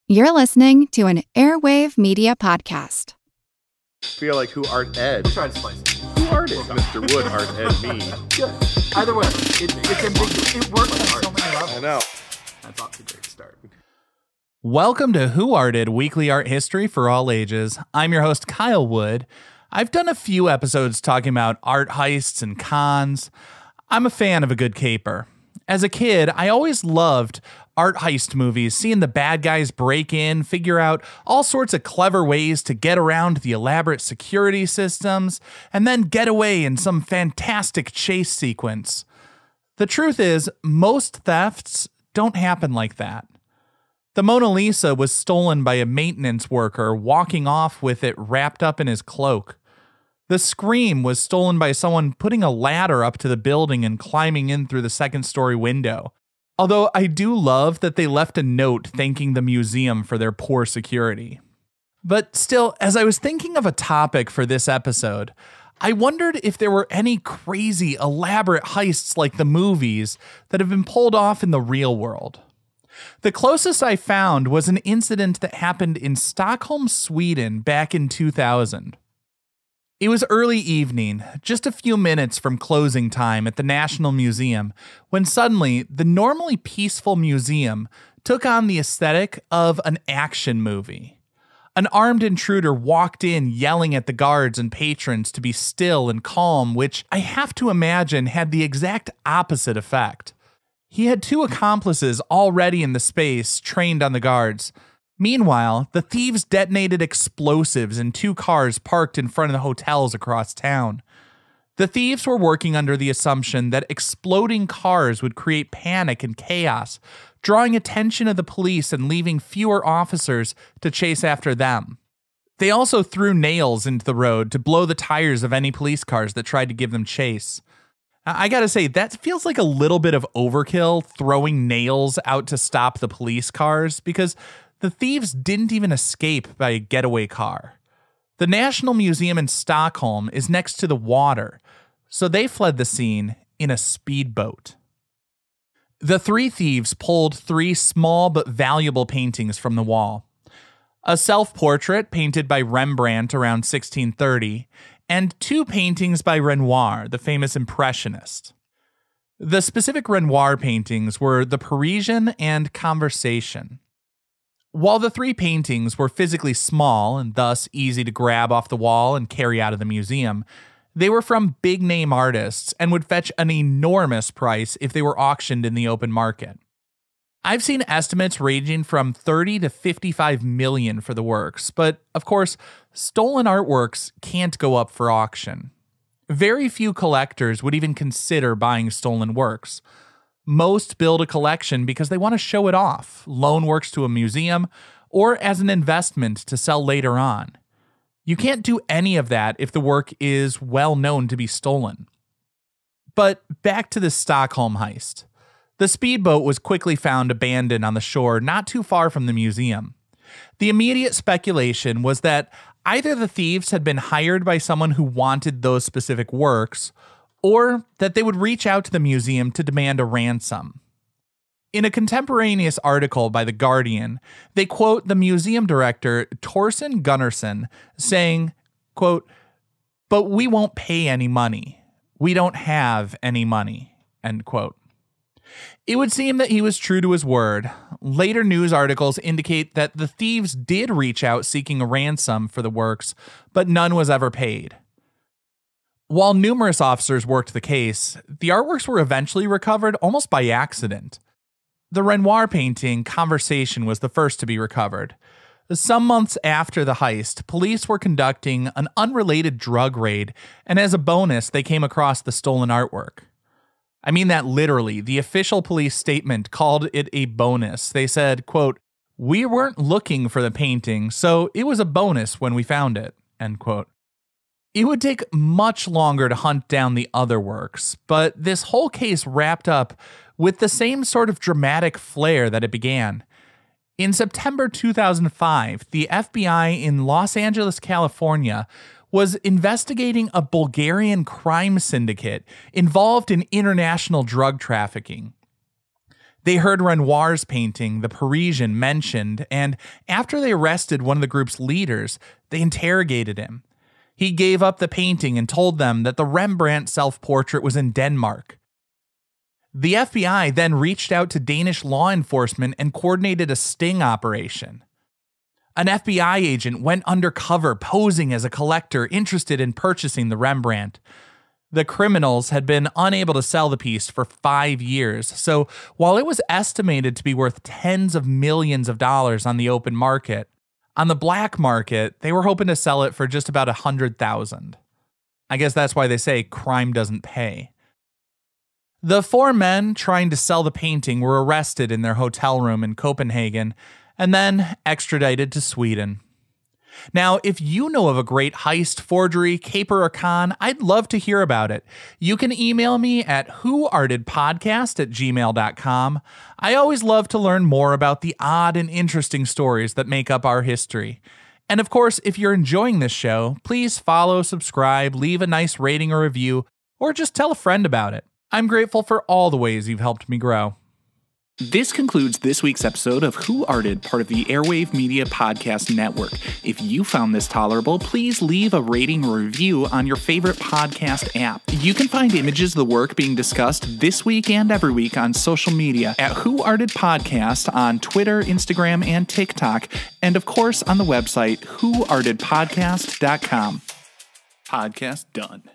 You're listening to an Airwave Media Podcast. Feel like who art Ed? Try to spice it. Who art is Mr. Wood, art Ed me? Yeah. Either way, it's ambiguous. It works on so many levels. I know. That's off to a great start. Welcome to Who Arted, weekly art history for all ages. I'm your host, Kyle Wood. I've done a few episodes talking about art heists and cons. I'm a fan of a good caper. As a kid, I always loved art heist movies, seeing the bad guys break in, figure out all sorts of clever ways to get around the elaborate security systems, and then get away in some fantastic chase sequence. The truth is, most thefts don't happen like that. The Mona Lisa was stolen by a maintenance worker walking off with it wrapped up in his cloak. The Scream was stolen by someone putting a ladder up to the building and climbing in through the second-story window. Although I do love that they left a note thanking the museum for their poor security. But still, as I was thinking of a topic for this episode, I wondered if there were any crazy, elaborate heists like the movies that have been pulled off in the real world. The closest I found was an incident that happened in Stockholm, Sweden back in 2000. It was early evening, just a few minutes from closing time at the National Museum, when suddenly the normally peaceful museum took on the aesthetic of an action movie. An armed intruder walked in yelling at the guards and patrons to be still and calm, which I have to imagine had the exact opposite effect. He had two accomplices already in the space, trained on the guards. Meanwhile, the thieves detonated explosives in two cars parked in front of the hotels across town. The thieves were working under the assumption that exploding cars would create panic and chaos, drawing attention of the police and leaving fewer officers to chase after them. They also threw nails into the road to blow the tires of any police cars that tried to give them chase. I gotta say, that feels like a little bit of overkill, throwing nails out to stop the police cars, because the thieves didn't even escape by a getaway car. The National Museum in Stockholm is next to the water, so they fled the scene in a speedboat. The three thieves pulled three small but valuable paintings from the wall. A self-portrait painted by Rembrandt around 1630, and two paintings by Renoir, the famous impressionist. The specific Renoir paintings were The Parisian and Conversation. While the three paintings were physically small and thus easy to grab off the wall and carry out of the museum, they were from big-name artists and would fetch an enormous price if they were auctioned in the open market. I've seen estimates ranging from 30 to 55 million for the works, but of course, stolen artworks can't go up for auction. Very few collectors would even consider buying stolen works. Most build a collection because they want to show it off, loan works to a museum, or as an investment to sell later on. You can't do any of that if the work is well known to be stolen. But back to the Stockholm heist. The speedboat was quickly found abandoned on the shore not too far from the museum. The immediate speculation was that either the thieves had been hired by someone who wanted those specific works, or that they would reach out to the museum to demand a ransom. In a contemporaneous article by The Guardian, they quote the museum director, Torsten Gunnarsson, saying, quote, "But we won't pay any money. We don't have any money," end quote. It would seem that he was true to his word. Later news articles indicate that the thieves did reach out seeking a ransom for the works, but none was ever paid. While numerous officers worked the case, the artworks were eventually recovered almost by accident. The Renoir painting, Conversation, was the first to be recovered. Some months after the heist, police were conducting an unrelated drug raid, and as a bonus, they came across the stolen artwork. I mean that literally. The official police statement called it a bonus. They said, quote, "We weren't looking for the painting, so it was a bonus when we found it," end quote. It would take much longer to hunt down the other works, but this whole case wrapped up with the same sort of dramatic flair that it began. In September 2005, the FBI in Los Angeles, California, was investigating a Bulgarian crime syndicate involved in international drug trafficking. They heard Renoir's painting, The Parisian, mentioned, and after they arrested one of the group's leaders, they interrogated him. He gave up the painting and told them that the Rembrandt self-portrait was in Denmark. The FBI then reached out to Danish law enforcement and coordinated a sting operation. An FBI agent went undercover posing as a collector interested in purchasing the Rembrandt. The criminals had been unable to sell the piece for 5 years, so while it was estimated to be worth tens of millions of dollars on the open market, on the black market, they were hoping to sell it for just about $100,000. I guess that's why they say crime doesn't pay. The 4 men trying to sell the painting were arrested in their hotel room in Copenhagen and then extradited to Sweden. Now, if you know of a great heist, forgery, caper, or con, I'd love to hear about it. You can email me at whoartedpodcast@gmail.com. I always love to learn more about the odd and interesting stories that make up our history. And of course, if you're enjoying this show, please follow, subscribe, leave a nice rating or review, or just tell a friend about it. I'm grateful for all the ways you've helped me grow. This concludes this week's episode of Who Arted, part of the Airwave Media Podcast Network. If you found this tolerable, please leave a rating or review on your favorite podcast app. You can find images of the work being discussed this week and every week on social media at Who Arted Podcast on Twitter, Instagram, and TikTok, and of course on the website whoartedpodcast.com. Podcast done.